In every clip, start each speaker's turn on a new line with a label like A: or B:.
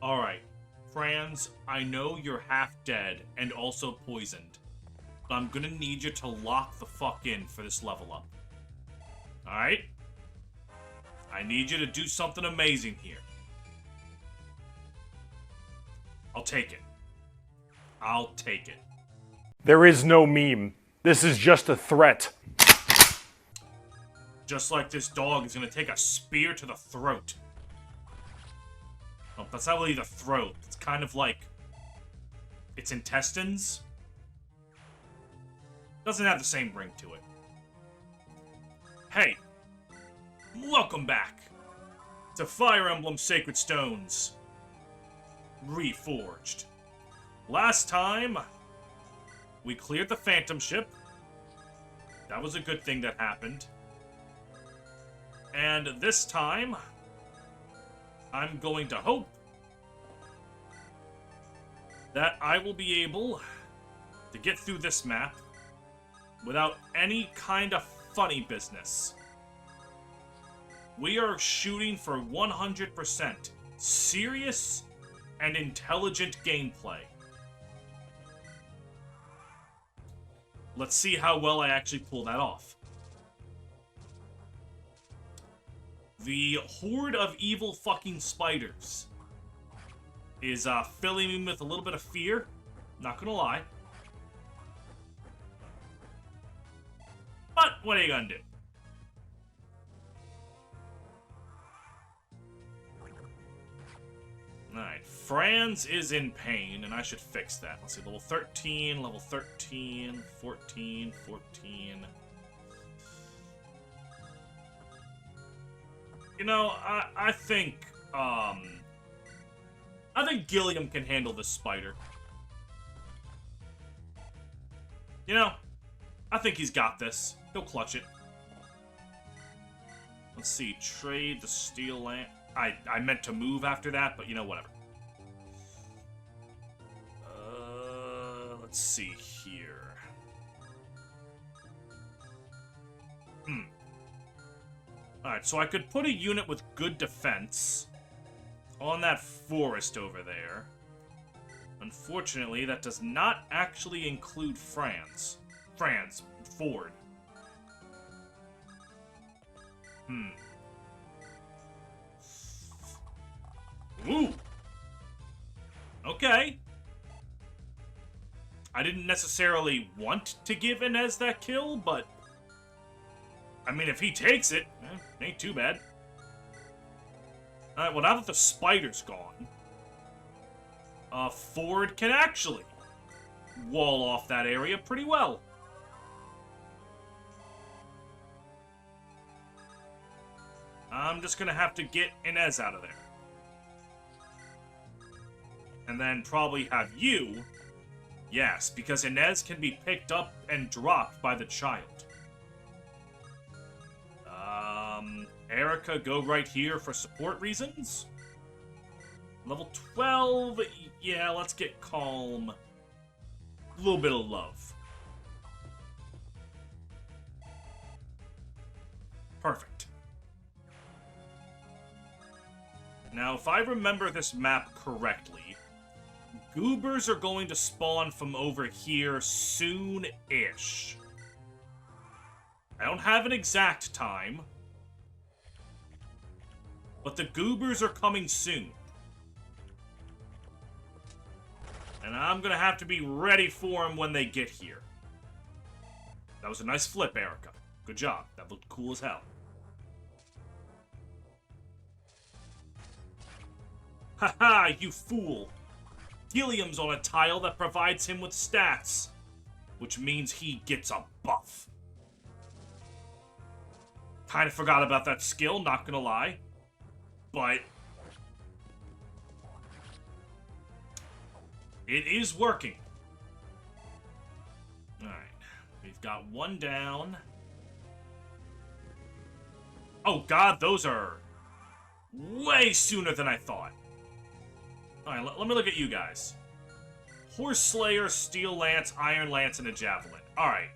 A: Alright, Franz, I know you're half dead and also poisoned, but I'm gonna need you to lock the fuck in for this level up. Alright? I need you to do something amazing here. I'll take it. I'll take it.
B: There is no meme. This is just a threat.
A: Just like this dog is gonna take a spear to the throat. Oh, that's not really the throat. It's kind of like its intestines. Doesn't have the same ring to it. Hey, welcome back to Fire Emblem Sacred Stones Reforged. Last time, we cleared the Phantom Ship. That was a good thing that happened. And this time, I'm going to hope that I will be able to get through this map without any kind of funny business. We are shooting for 100% serious and intelligent gameplay. Let's see how well I actually pull that off. The horde of evil fucking spiders is filling me with a little bit of fear. Not gonna lie. But what are you gonna do? Alright, Franz is in pain, and I should fix that. Let's see, level 13, 14. You know, I think Gilliam can handle this spider. You know, I think he's got this. He'll clutch it. Let's see, trade the steel lamp. I meant to move after that, but you know, whatever. Let's see here. Alright, so I could put a unit with good defense on that forest over there. Unfortunately, that does not actually include Ford. Ooh! Okay. I didn't necessarily want to give Inez that kill, but I mean, if he takes it, ain't too bad. Alright, well, now that the spider's gone, Ford can actually wall off that area pretty well. I'm just gonna have to get Inez out of there. And then probably have you... Yes, because Inez can be picked up and dropped by the child. Erica, go right here for support reasons. Level 12, yeah, let's get calm. A little bit of love. Perfect. Now, if I remember this map correctly, goobers are going to spawn from over here soon-ish. I don't have an exact time, but the goobers are coming soon. And I'm gonna have to be ready for them when they get here. That was a nice flip, Erica. Good job. That looked cool as hell. Haha, you fool! Gilliam's on a tile that provides him with stats, which means he gets a buff. Kinda forgot about that skill, not gonna lie. But it is working. Alright, we've got one down. Oh god, those are way sooner than I thought. Alright, let me look at you guys. Horse Slayer, Steel Lance, Iron Lance, and a Javelin. Alright.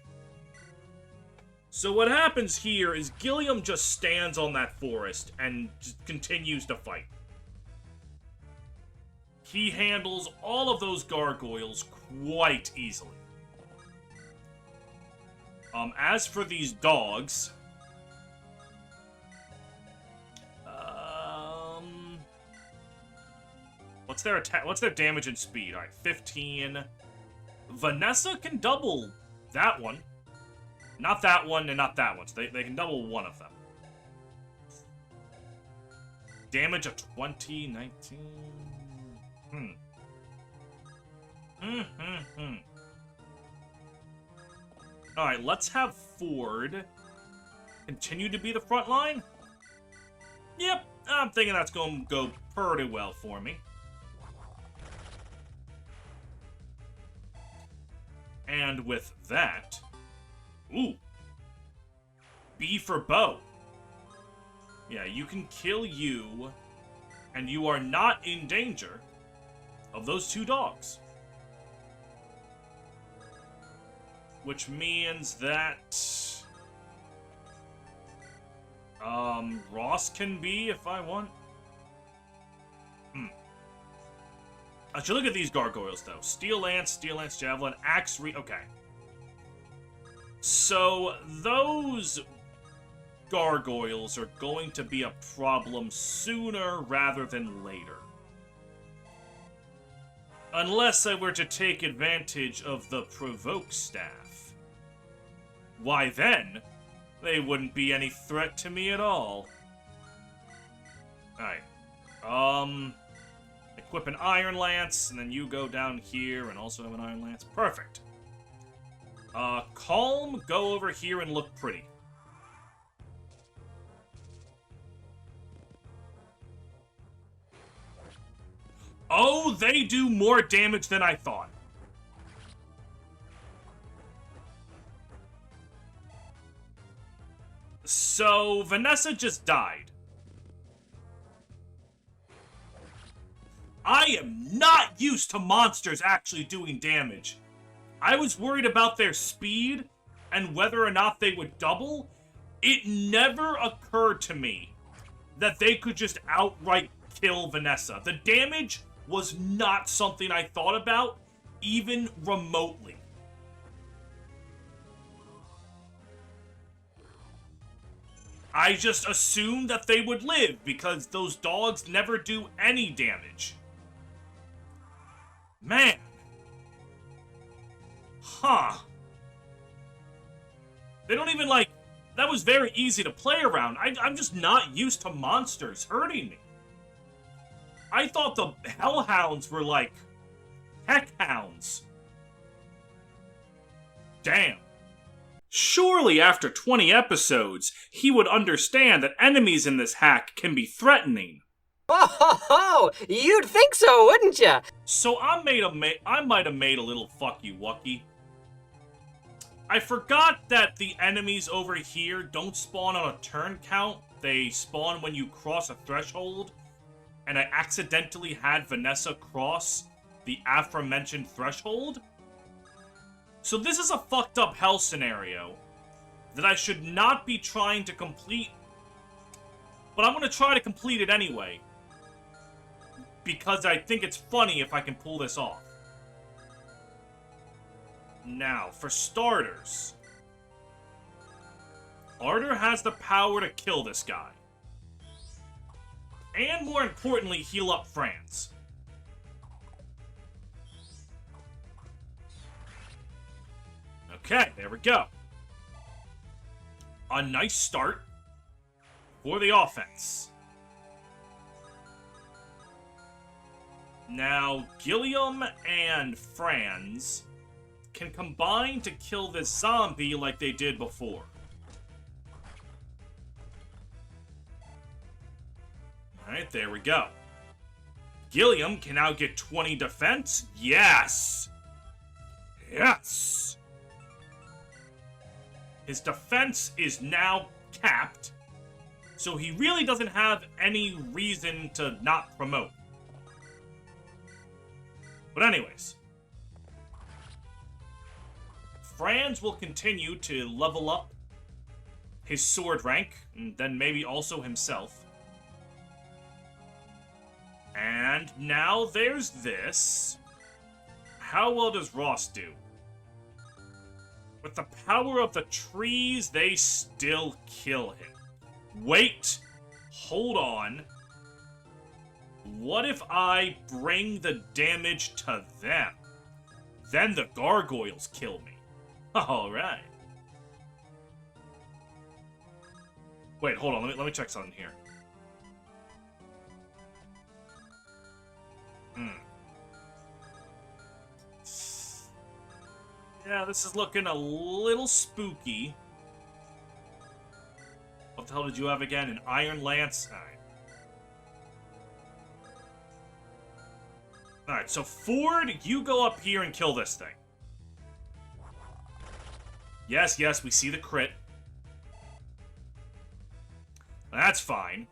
A: So what happens here is Gilliam just stands on that forest and just continues to fight. he handles all of those gargoyles quite easily. As for these dogs, what's their attack? What's their damage and speed? All right, 15. Vanessa can double that one, not that one, and not that one. So they can double one of them. Damage of 20, 19. Alright, let's have Ford continue to be the front line. Yep, I'm thinking that's going to go pretty well for me. And with that... Ooh. B for bow. Yeah, you can kill you, and you are not in danger of those two dogs. Which means that... Ross can be if I want. I should look at these gargoyles, though. Steel Lance, Javelin, Axe okay. So, those gargoyles are going to be a problem sooner rather than later. Unless I were to take advantage of the Provoke Staff. Why then, they wouldn't be any threat to me at all. Alright. Equip an Iron Lance, and then you go down here and also have an Iron Lance. Perfect. Calm, go over here and look pretty. Oh, they do more damage than I thought. So, Vanessa just died. I am not used to monsters actually doing damage. I was worried about their speed and whether or not they would double. It never occurred to me that they could just outright kill Vanessa. The damage was not something I thought about, even remotely. I just assumed that they would live because those dogs never do any damage. Man. Huh. They don't even, like... That was very easy to play around. I'm just not used to monsters hurting me. I thought the Hellhounds were, like, Heckhounds. Damn. Surely after 20 episodes, he would understand that enemies in this hack can be threatening.
C: Oh, ho, ho! You'd think so, wouldn't ya?
A: So I might have made a little fuck you wucky. I forgot that the enemies over here don't spawn on a turn count. They spawn when you cross a threshold. And I accidentally had Vanessa cross the aforementioned threshold. So this is a fucked up hell scenario that I should not be trying to complete. But I'm going to try to complete it anyway. Because I think it's funny if I can pull this off. Now, for starters, Arter has the power to kill this guy. And more importantly, heal up Franz. Okay, there we go. A nice start for the offense. Now, Gilliam and Franz can combine to kill this zombie like they did before. Alright, there we go. Gilliam can now get 20 defense. Yes! Yes! His defense is now capped, so he really doesn't have any reason to not promote. But anyways, Franz will continue to level up his sword rank, and then maybe also himself. And And now there's this. How well does Ross do? With the power of the trees, they still kill him. Wait. Hold on. What if I bring the damage to them? Then the gargoyles kill me. Alright. Wait, hold on. Let me check something here. Yeah, this is looking a little spooky. What the hell did you have again? An iron lance? Alright. Alright, so Ford, you go up here and kill this thing. Yes, yes, we see the crit. That's fine.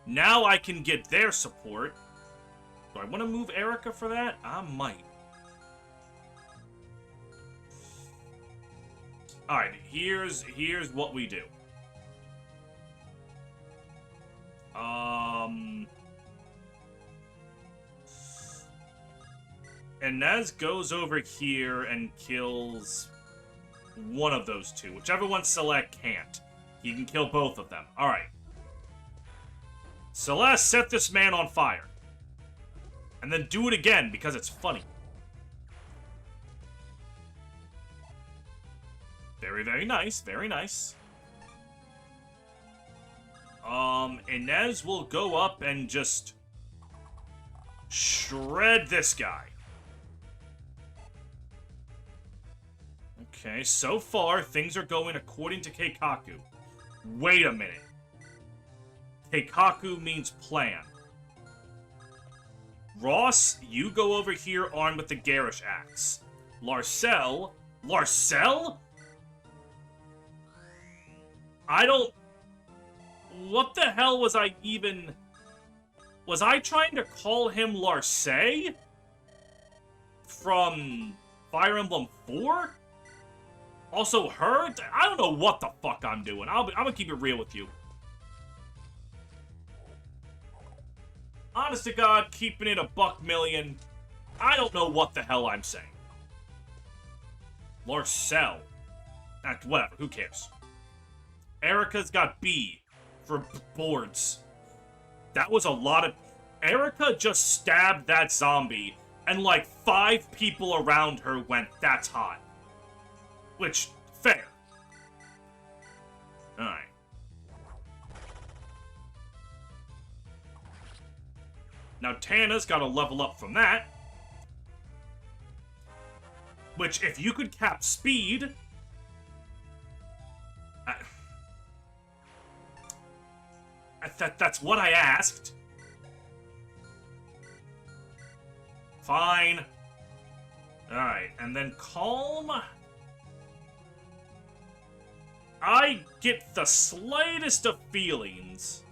A: Now I can get their support. Do I want to move Erica for that? I might. Alright, here's what we do. Inez goes over here and kills one of those two. Whichever one Select can't. He can kill both of them. Alright. Celeste, set this man on fire. And then do it again, because it's funny. Very, very nice. Very nice. Inez will go up and just shred this guy. Okay, so far, things are going according to Keikaku. Wait a minute. Keikaku means plan. Ross, you go over here armed with the Garish Axe. Larcel? I don't... What the hell was I even... Was I trying to call him Larcey? From Fire Emblem 4? Also her? I don't know what the fuck I'm doing. I'm gonna keep it real with you. Honest to God, keeping it a $1,000,000. I don't know what the hell I'm saying. Larcel. Whatever, who cares? Erica's got B for boards. That was a lot of... Erica just stabbed that zombie, and like 5 people around her went, that's hot. Which, fair. Alright. Now Tana's got to level up from that. Which, if you could cap speed... That's what I asked. Fine. Alright, and then Calm... I get the slightest of feelings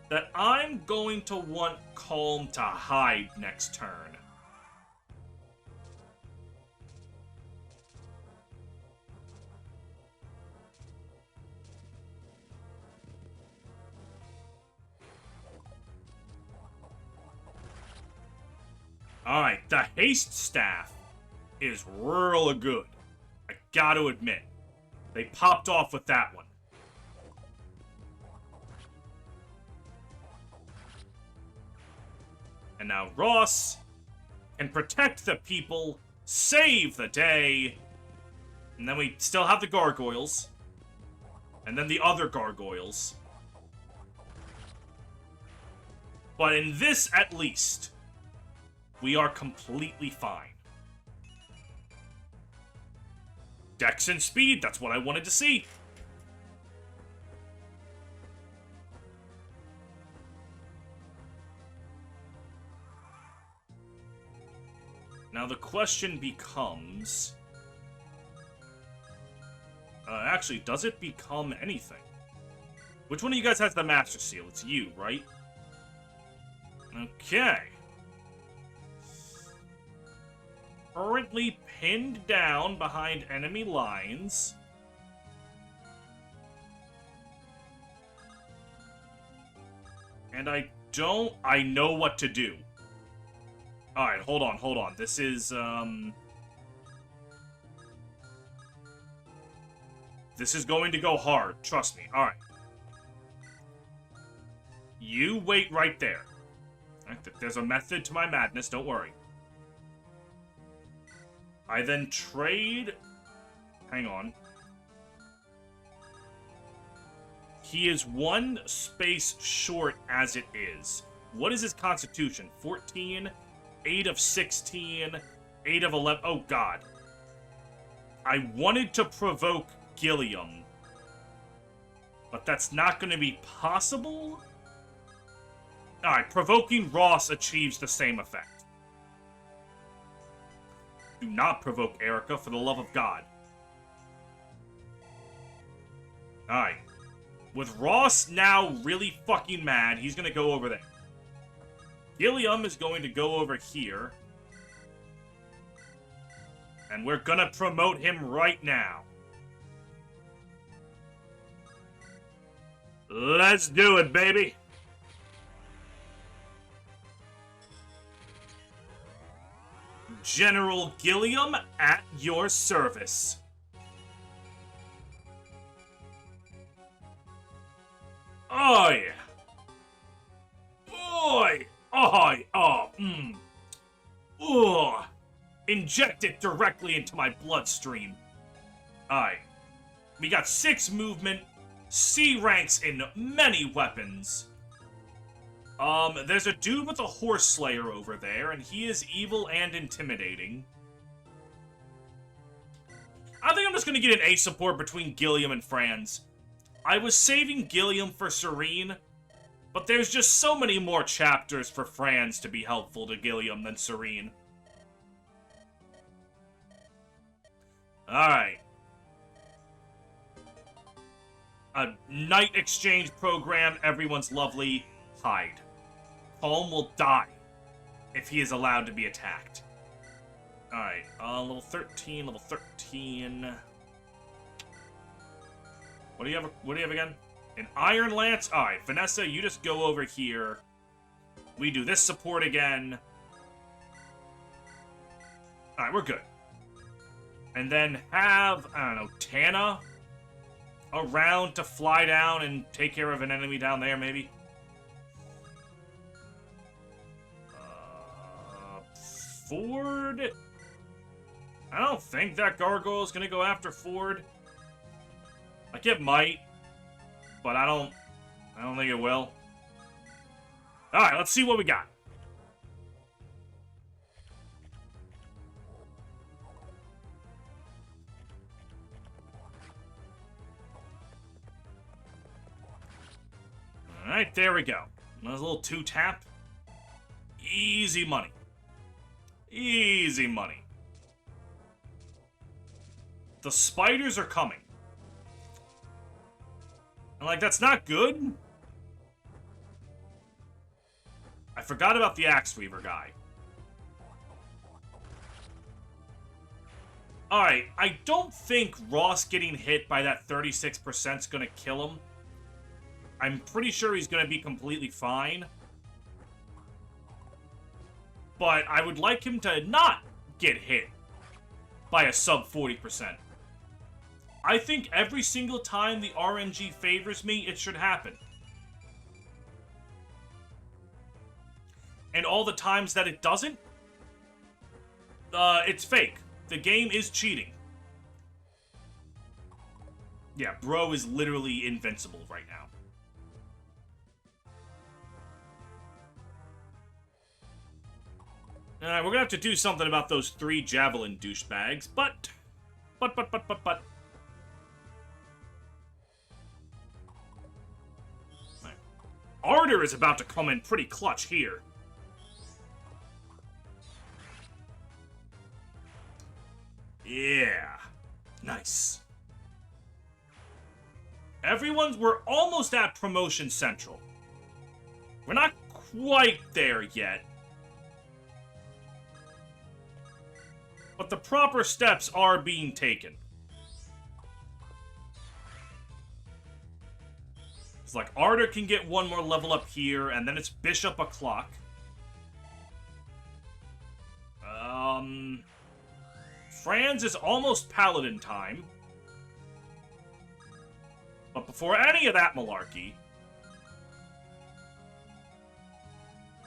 A: that I'm going to want Calm to hide next turn. Alright, the haste staff is real good. I gotta admit. They popped off with that one. And now Ross can protect the people, save the day, and then we still have the gargoyles, and then the other gargoyles. But in this, at least, we are completely fine. Dex and speed, that's what I wanted to see. Now the question becomes... actually, does it become anything? Which one of you guys has the Master Seal? It's you, right? Okay. Currently pinned down behind enemy lines. And I know what to do. Alright, hold on. This is, this is going to go hard, trust me. Alright. You wait right there. There's a method to my madness, don't worry. I then trade... Hang on. He is 1 space short as it is. What is his constitution? 14, 8 of 16, 8 of 11... Oh, God. I wanted to provoke Gilliam. But that's not going to be possible? Alright, provoking Ross achieves the same effect. Do not provoke Erica, for the love of God. Alright. With Ross now really fucking mad, he's gonna go over there. Gilliam is going to go over here. And we're gonna promote him right now. Let's do it, baby! General Gilliam at your service. Oi! Oi! Oi! Oh, Ugh! Inject it directly into my bloodstream. Aye. We got 6 movement, C ranks in many weapons. There's a dude with a horse slayer over there, and he is evil and intimidating. I think I'm just gonna get an A support between Gilliam and Franz. I was saving Gilliam for Serene, but there's just so many more chapters for Franz to be helpful to Gilliam than Serene. Alright. A night exchange program, everyone's lovely. Hide. Calm will die if he is allowed to be attacked. Alright, level 13, level 13. What do you have again? An Iron Lance? Alright, Vanessa, you just go over here. We do this support again. Alright, we're good. And then have, I don't know, Tana around to fly down and take care of an enemy down there, maybe? Ford? I don't think that gargoyle is gonna go after Ford. Like, it might, but I don't think it will. Alright, let's see what we got. Alright, there we go. Nice little 2-tap. Easy money. Easy money. The spiders are coming. And, like, that's not good. I forgot about the Axe Weaver guy. Alright, I don't think Ross getting hit by that 36% is gonna kill him. I'm pretty sure he's gonna be completely fine. But I would like him to not get hit by a sub 40%. I think every single time the RNG favors me, it should happen. And all the times that it doesn't, it's fake. The game is cheating. Yeah, bro is literally invincible right now. Alright, we're gonna have to do something about those 3 javelin douchebags, but... Ardor is about to come in pretty clutch here. Yeah. Nice. We're almost at Promotion Central. We're not quite there yet. But the proper steps are being taken. It's like Arter can get one more level up here, and then it's Bishop o'clock. Franz is almost Paladin time. But before any of that malarkey...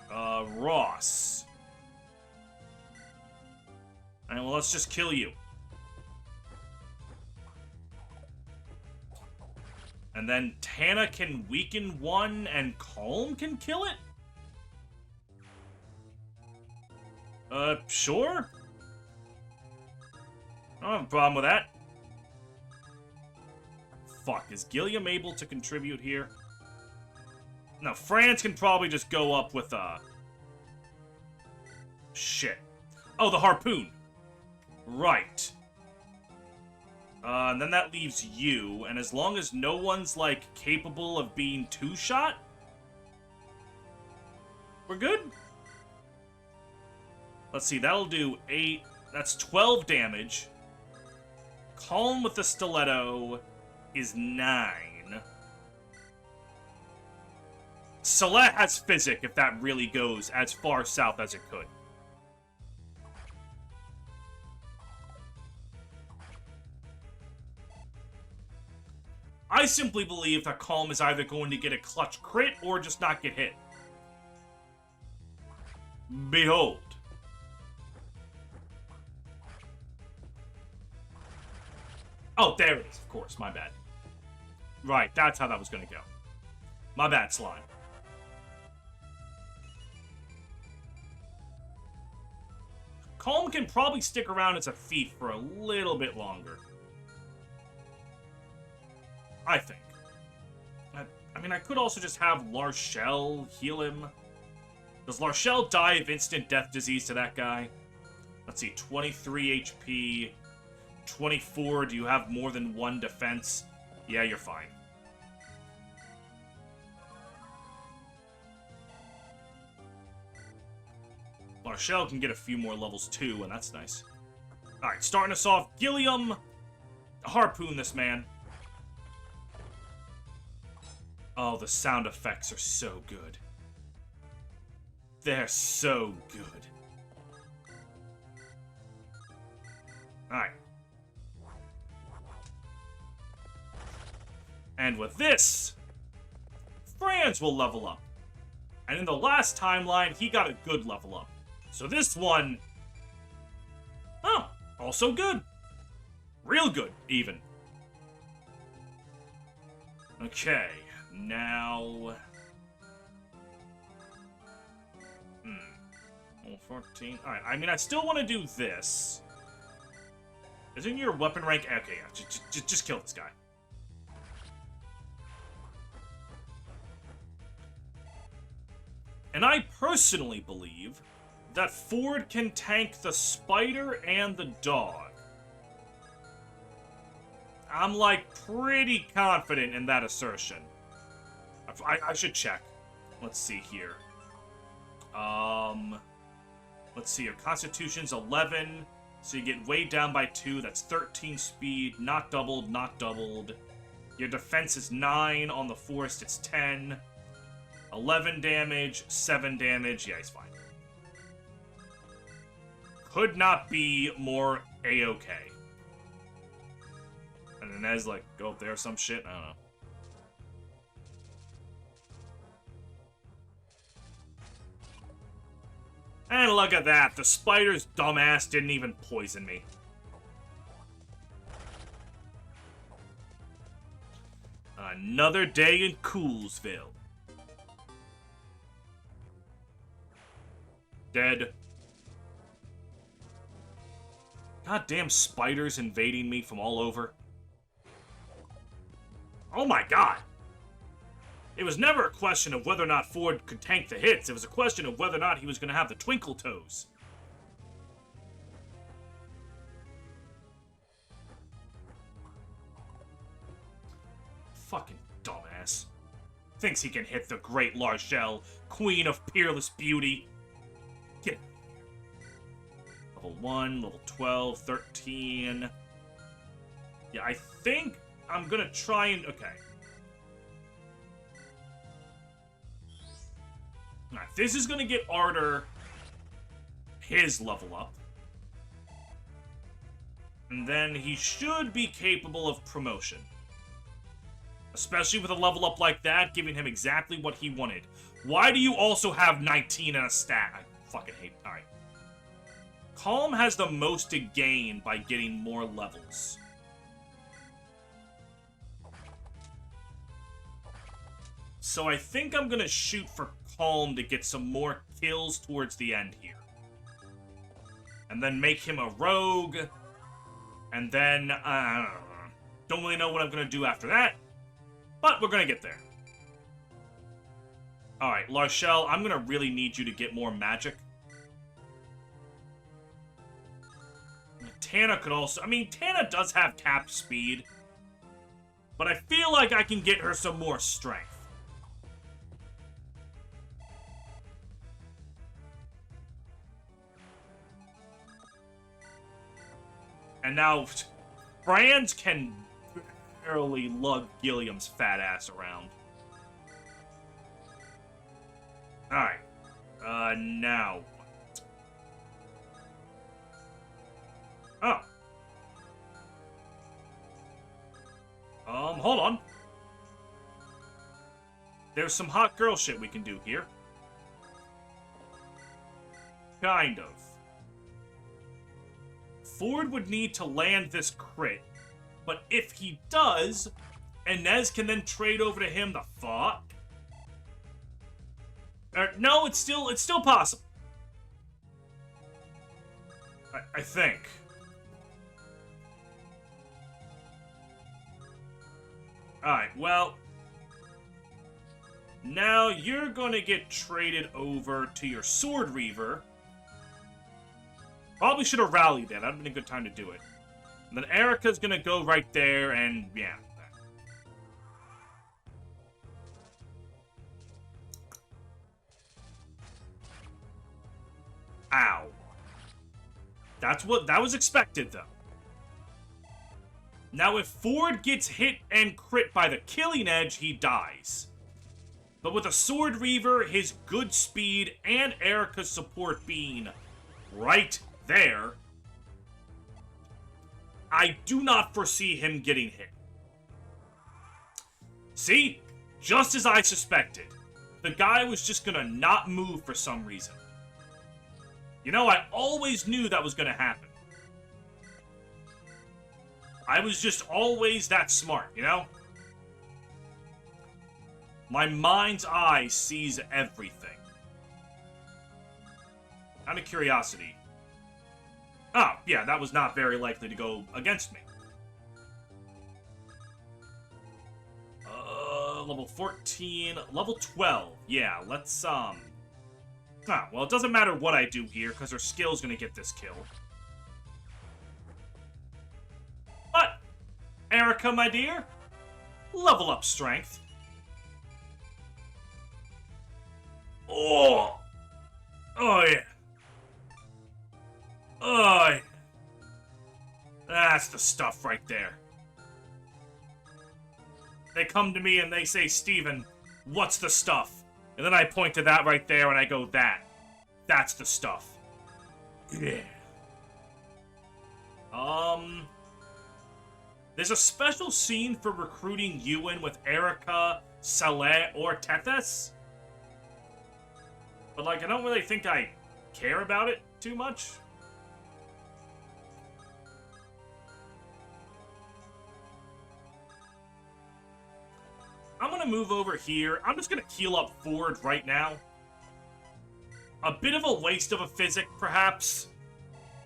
A: Ross. Alright, well, let's just kill you. And then Tana can weaken one, and Calm can kill it? Sure? I don't have a problem with that. Fuck, is Gilliam able to contribute here? No, Franz can probably just go up with, shit. Oh, the harpoon. Right. And then that leaves you, and as long as no one's, like, capable of being two-shot, we're good. Let's see, that'll do 8, that's 12 damage. Calm with the stiletto is 9. Celeste has physic if that really goes as far south as it could. I simply believe that Calm is either going to get a clutch crit or just not get hit. Behold. Oh, there it is, of course, my bad. Right, that's how that was gonna go. My bad, Slime. Calm can probably stick around as a thief for a little bit longer. I think. I mean, I could also just have Larshell heal him. Does Larshell die of instant death disease to that guy? Let's see, 23 HP, 24, do you have more than 1 defense? Yeah, you're fine. Larshell can get a few more levels too, and that's nice. Alright, starting us off, Gilliam, harpoon this man. Oh, the sound effects are so good. They're so good. Alright. And with this, Franz will level up. And in the last timeline, he got a good level up. So this one... Oh, also good. Real good, even. Okay, now... 14. Alright, I mean, I still want to do this. Isn't your weapon rank... Okay, yeah, just kill this guy. And I personally believe that Ford can tank the spider and the dog. I'm, like, pretty confident in that assertion. I should check. Let's see here. Let's see, your Constitution's 11, so you get weighed down by 2, that's 13 speed, not doubled, not doubled. Your defense is 9, on the forest it's 10. 11 damage, 7 damage, yeah, he's fine. Could not be more A-okay. And then Nez, like, go up there or some shit, I don't know. And look at that, the spider's dumbass didn't even poison me. Another day in Coolsville. Dead. Goddamn spiders invading me from all over. Oh my god! It was never a question of whether or not Ford could tank the hits. It was a question of whether or not he was going to have the twinkle toes. Fucking dumbass. Thinks he can hit the great Larshell, queen of peerless beauty. Get level 1, level 12, 13. Yeah, I think I'm going to try and... Okay. Alright, this is gonna get Arter his level up. And then he should be capable of promotion. Especially with a level up like that, giving him exactly what he wanted. Why do you also have 19 in a stat? I fucking hate... Alright. Calm has the most to gain by getting more levels. So I think I'm gonna shoot for Calm to get some more kills towards the end here. And then make him a rogue. And then, don't really know what I'm gonna do after that. But we're gonna get there. Alright, Larshel, I'm gonna really need you to get more magic. Tana could also... I mean, Tana does have capped speed. But I feel like I can get her some more strength. And now, Franz can barely lug Gilliam's fat ass around. Alright. Now. Oh. Hold on. There's some hot girl shit we can do here. Kind of. Ford would need to land this crit, but if he does, Inez can then trade over to him the fuck? No, it's still possible. I think. Alright, well... Now you're gonna get traded over to your Sword Reaver. Probably should have rallied that. That would have been a good time to do it. And then Erica's gonna go right there, and yeah. Ow. That was expected, though. Now, if Ford gets hit and crit by the Killing Edge, he dies. But with a Sword Reaver, his good speed, and Erica's support being right there, I do not foresee him getting hit. See? Just as I suspected. The guy was just gonna not move for some reason. You know, I always knew that was gonna happen. I was just always that smart, you know? My mind's eye sees everything. Out of curiosity. Oh, yeah, that was not very likely to go against me. Level 14, level 12. Yeah, let's, well, it doesn't matter what I do here, because her skill's gonna get this kill. But, Erica, my dear, level up strength. Oh! Oh, yeah. Oh, yeah. That's the stuff right there. They come to me and they say, Steven, what's the stuff? And then I point to that right there and I go, that's the stuff. Yeah. There's a special scene for recruiting Ewan with Erica, Saleh, or Tethys. But, like, I don't really think I care about it too much. I'm gonna move over here. I'm just gonna heal up Ford right now. A bit of a waste of a physic, perhaps.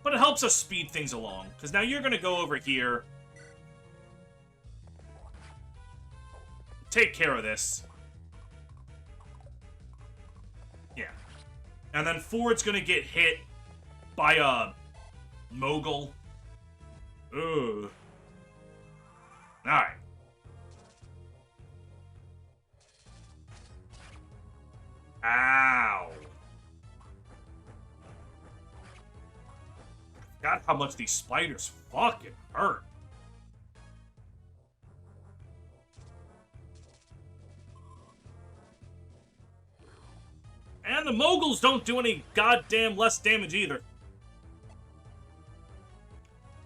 A: But it helps us speed things along. Because now you're gonna go over here. Take care of this. Yeah. And then Ford's gonna get hit by a mogul. Ugh. Alright. Ow. God, how much these spiders fucking hurt. And moguls don't do any goddamn less damage either.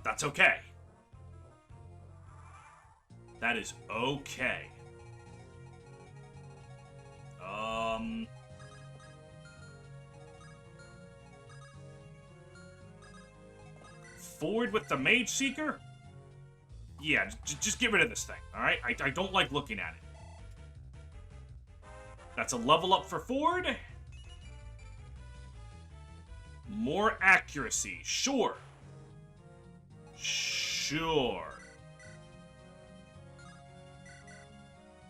A: That's okay. That is okay. Forward with the Mage Seeker? Yeah, just get rid of this thing, alright? I don't like looking at it. That's a level up for Ford. More accuracy, sure. Sure.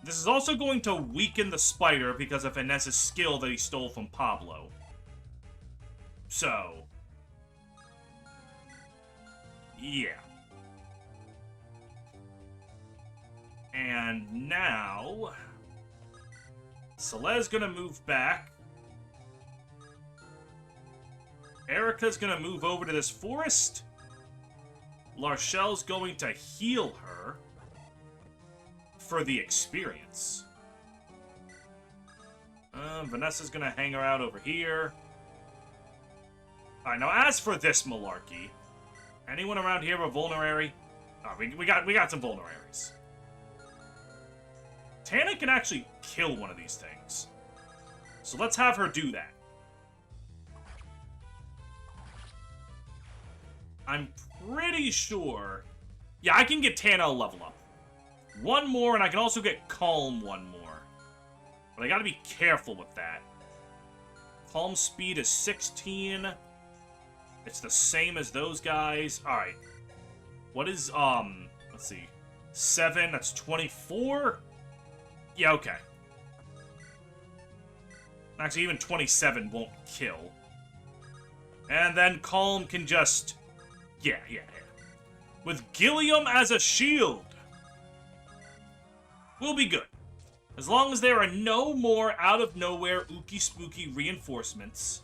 A: This is also going to weaken the spider because of Inez's skill that he stole from Pablo. So... yeah. And now... Soleil's gonna move back. Erica's gonna move over to this forest. Larchelle's going to heal her for the experience. Vanessa's gonna hang her out over here. Alright, now as for this malarkey, anyone around here a vulnerary? Oh, we got some vulneraries. Tana can actually kill one of these things. So let's have her do that. I'm pretty sure... yeah, I can get Tana a level up. One more, and I can also get Calm one more. But I gotta be careful with that. Calm speed is 16. It's the same as those guys. Alright. What is, let's see. 7, that's 24? Yeah, okay. Actually, even 27 won't kill. And then Calm can just... yeah. With Gilliam as a shield, we'll be good. As long as there are no more out-of-nowhere ooky-spooky reinforcements,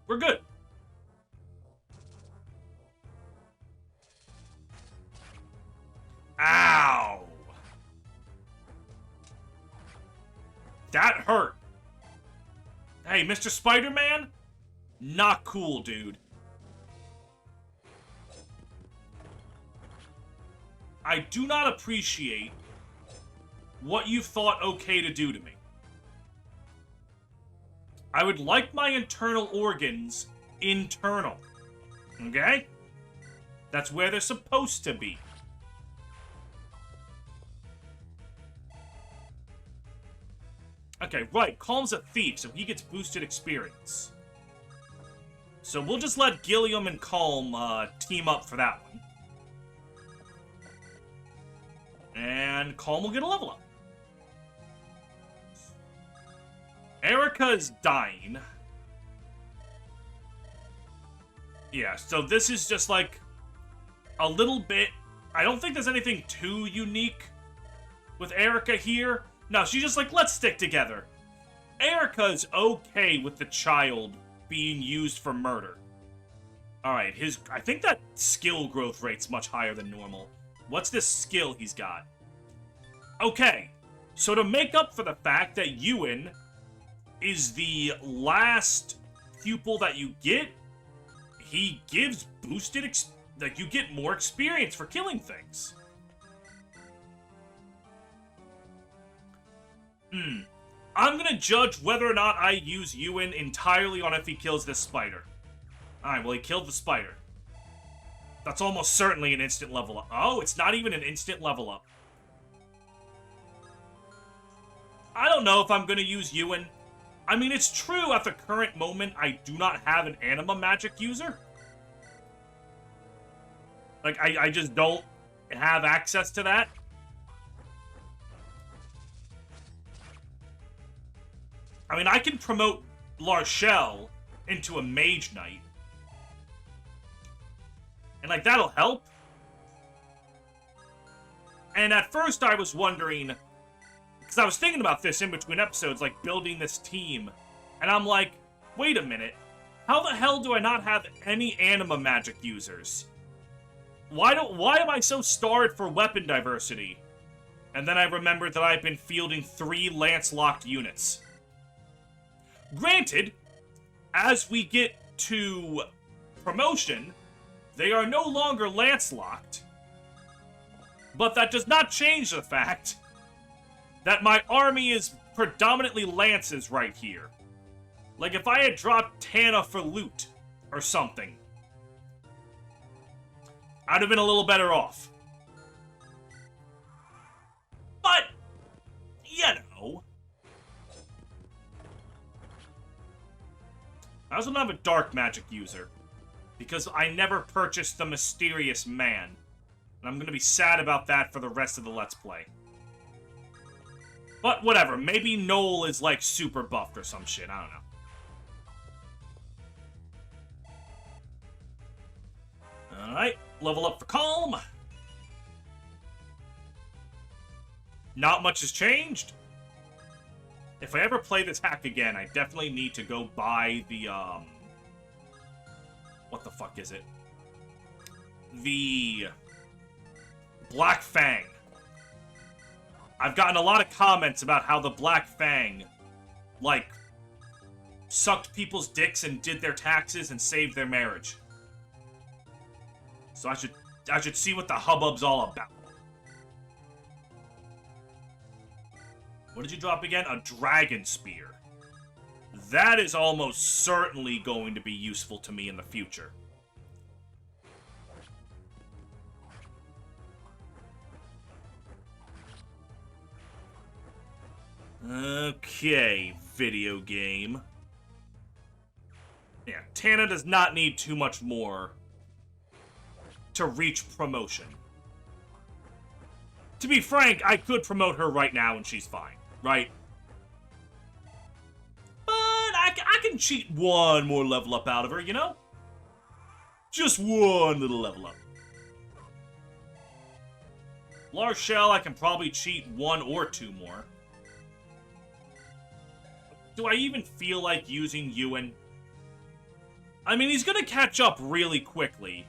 A: we're good. Ow! That hurt. Hey, Mr. Spider-Man? Not cool, dude. I do not appreciate what you thought okay to do to me. I would like my internal organs internal. Okay? That's where they're supposed to be. Okay, right. Calm's a thief, so he gets boosted experience. So we'll just let Gilliam and Calm team up for that one. And Calm will get a level up. Erica's dying. Yeah, so this is just like a little bit... I don't think there's anything too unique with Erica here. No, she's just like, let's stick together. Erica's okay with the child being used for murder. Alright, I think that skill growth rate's much higher than normal. What's this skill he's got? Okay, so to make up for the fact that Ewan is the last pupil that you get, he gives boosted, like, you get more experience for killing things. I'm gonna judge whether or not I use Ewan entirely on if he kills this spider. Alright, well, he killed the spider. That's almost certainly an instant level up. Oh, it's not even an instant level up. I don't know if I'm gonna use Ewan. I mean, it's true at the current moment I do not have an anima magic user. Like, I just don't have access to that. I mean, I can promote Larchelle into a Mage Knight. And, like, that'll help. And at first I was wondering... because I was thinking about this in between episodes, like, building this team. And I'm like, wait a minute. How the hell do I not have any anima magic users? Why am I so starved for weapon diversity? And then I remembered that I've been fielding 3 lance-locked units. Granted, as we get to promotion, they are no longer lance-locked. But that does not change the fact that my army is predominantly lances right here. Like, if I had dropped Tana for loot or something, I'd have been a little better off. But, you know. I also don't have a dark magic user, because I never purchased the Mysterious Man. And I'm gonna be sad about that for the rest of the Let's Play. But whatever, maybe Noel is like super buffed or some shit, I don't know. Alright, level up for Calm. Not much has changed. If I ever play this hack again, I definitely need to go buy the, what the fuck is it? The Black Fang. I've gotten a lot of comments about how the Black Fang, like, sucked people's dicks and did their taxes and saved their marriage. So I should see what the hubbub's all about. What did you drop again? A Dragon Spear. That is almost certainly going to be useful to me in the future. Okay, video game. Yeah, Tana does not need too much more to reach promotion. To be frank, I could promote her right now and she's fine, right? But I can cheat one more level up out of her, you know? Just one little level up. Larshell, I can probably cheat one or two more. Do I even feel like using Ewan? I mean, he's gonna catch up really quickly.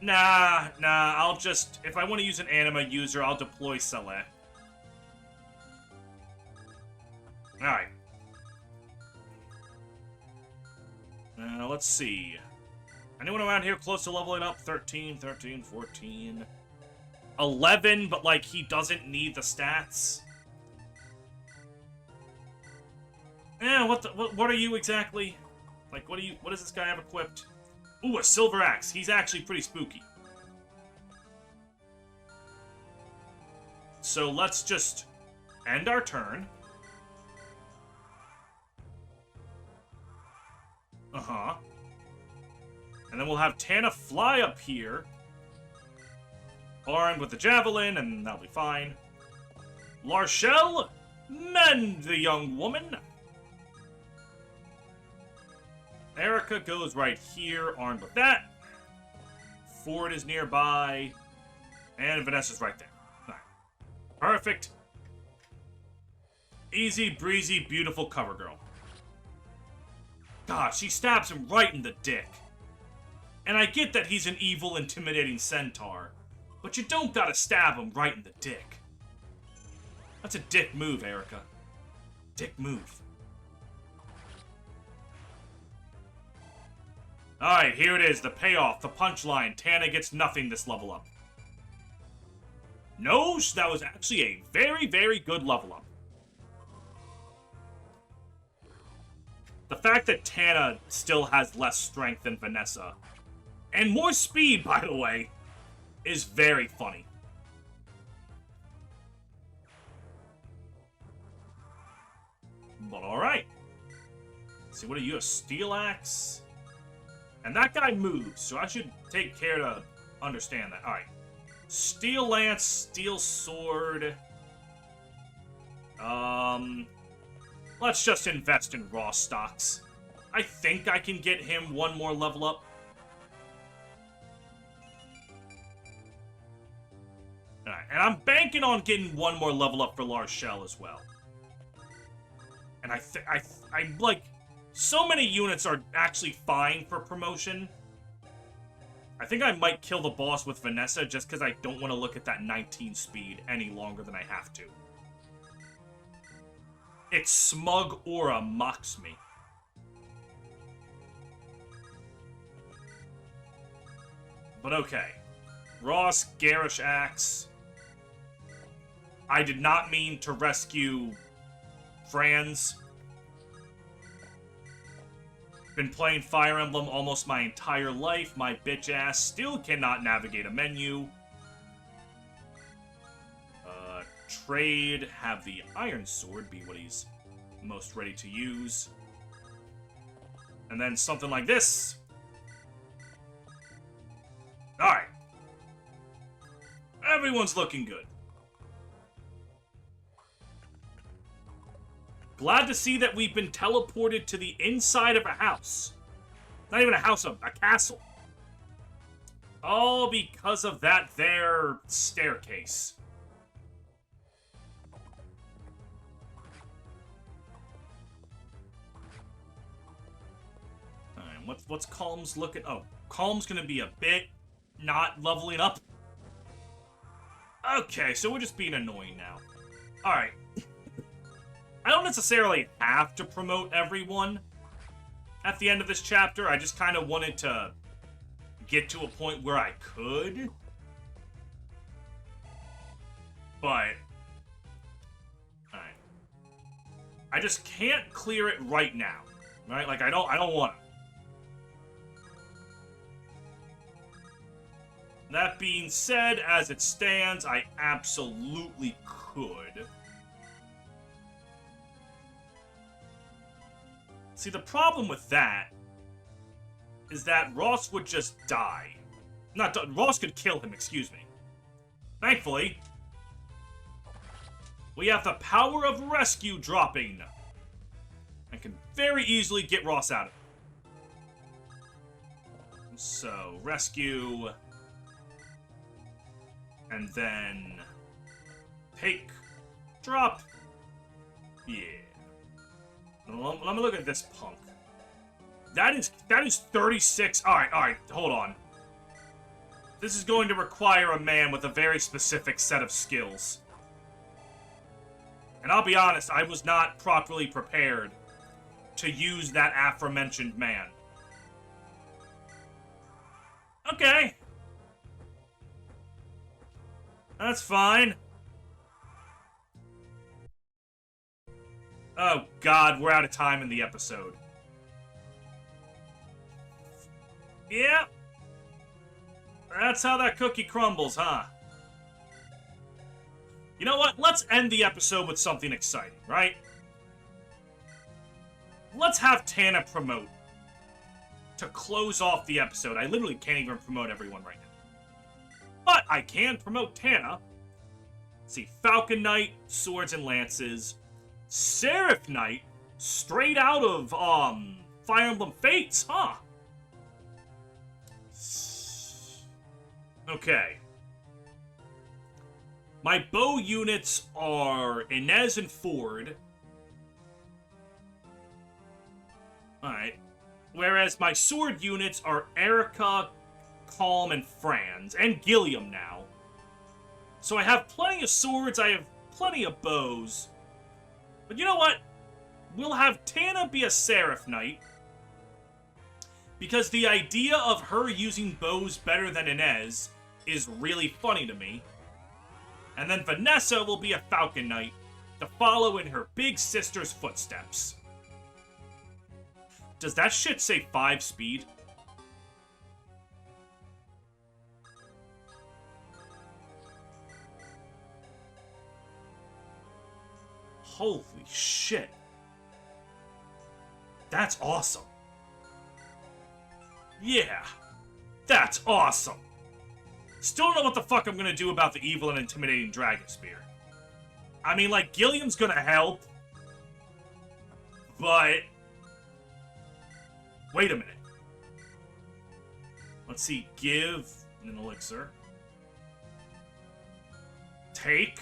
A: Nah, I'll just... If I want to use an anima user, I'll deploy Saleh. Alright. Let's see. Anyone around here close to leveling up? 13, 14. 11, but, like, he doesn't need the stats. Yeah, what are you exactly? Like, what does this guy have equipped? Ooh, a silver axe. He's actually pretty spooky. So let's just end our turn. Uh-huh. And then we'll have Tana fly up here, armed with the javelin, and that'll be fine. Larshell, mend the young woman. Erica goes right here, armed with that. Ford is nearby. And Vanessa's right there. Right. Perfect. Easy breezy, beautiful cover girl. God, she stabs him right in the dick. And I get that he's an evil, intimidating centaur, but you don't gotta stab him right in the dick. That's a dick move, Erica. Dick move. Alright, here it is, the payoff, the punchline. Tana gets nothing this level up. No, that was actually a very, very good level up. The fact that Tana still has less strength than Vanessa, and more speed, by the way, is very funny. But alright. See, what are you, a steel axe? And that guy moves, so I should take care to understand that. Alright. Steel lance, steel sword. Let's just invest in raw stocks. I think I can get him one more level up. Alright, and I'm banking on getting one more level up for Larshell as well. And I like... So many units are actually fine for promotion. I think I might kill the boss with Vanessa just because I don't want to look at that 19 speed any longer than I have to. its smug aura mocks me. But okay. Ross, garish axe. I did not mean to rescue Franz. Been playing Fire Emblem almost my entire life. My bitch ass still cannot navigate a menu. Trade, have the Iron Sword be what he's most ready to use. And then something like this. Alright. Everyone's looking good. Glad to see that we've been teleported to the inside of a house. Not even a house, a castle. All because of that there staircase. Alright, what's Calm's looking... Oh, Calm's gonna be a bit not leveling up. Okay, so we're just being annoying now. Alright. I don't necessarily have to promote everyone at the end of this chapter. I just kind of wanted to get to a point where I could. But... Alright. I just can't clear it right now. Right? Like, I don't want to. That being said, as it stands, I absolutely could. See, the problem with that is that Ross would just die. Ross could kill him, excuse me. Thankfully, we have the power of rescue dropping. I can very easily get Ross out of it. So, rescue... And then... Take. Drop. Yeah. Let me look at this punk. That is 36. Alright, hold on. This is going to require a man with a very specific set of skills. And I'll be honest, I was not properly prepared to use that aforementioned man. Okay. That's fine. Oh, God, we're out of time in the episode. Yeah. That's how that cookie crumbles, huh? You know what? Let's end the episode with something exciting, right? Let's have Tana promote to close off the episode. I literally can't even promote everyone right now. But I can promote Tana. Let's see, Falcon Knight, Swords and Lances. Seraph Knight, straight out of, Fire Emblem Fates, huh? Okay. My bow units are Inez and Ford. Alright. Whereas my sword units are Erica, Calm, and Franz. And Gilliam now. So I have plenty of swords, I have plenty of bows. But you know what? We'll have Tana be a Seraph Knight. Because the idea of her using bows better than Inez is really funny to me. And then Vanessa will be a Falcon Knight to follow in her big sister's footsteps. Does that shit say 5 speed? Holy shit. That's awesome. Yeah. That's awesome. Still don't know what the fuck I'm gonna do about the evil and intimidating Dragon Spear. I mean, like, Gilliam's gonna help. But... Wait a minute. Let's see. Give an elixir. Take.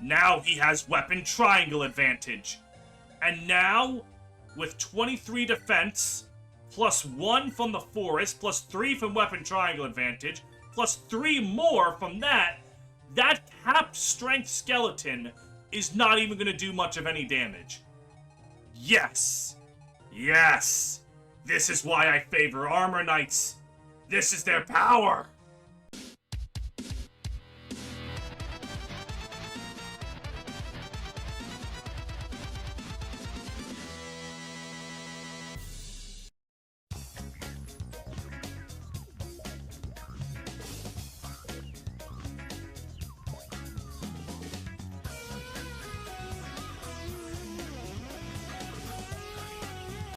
A: Now he has weapon triangle advantage. And now, with 23 defense, plus 1 from the forest, plus 3 from weapon triangle advantage, plus 3 more from that, that capped strength skeleton is not even going to do much of any damage. Yes! Yes! This is why I favor armor knights! This is their power!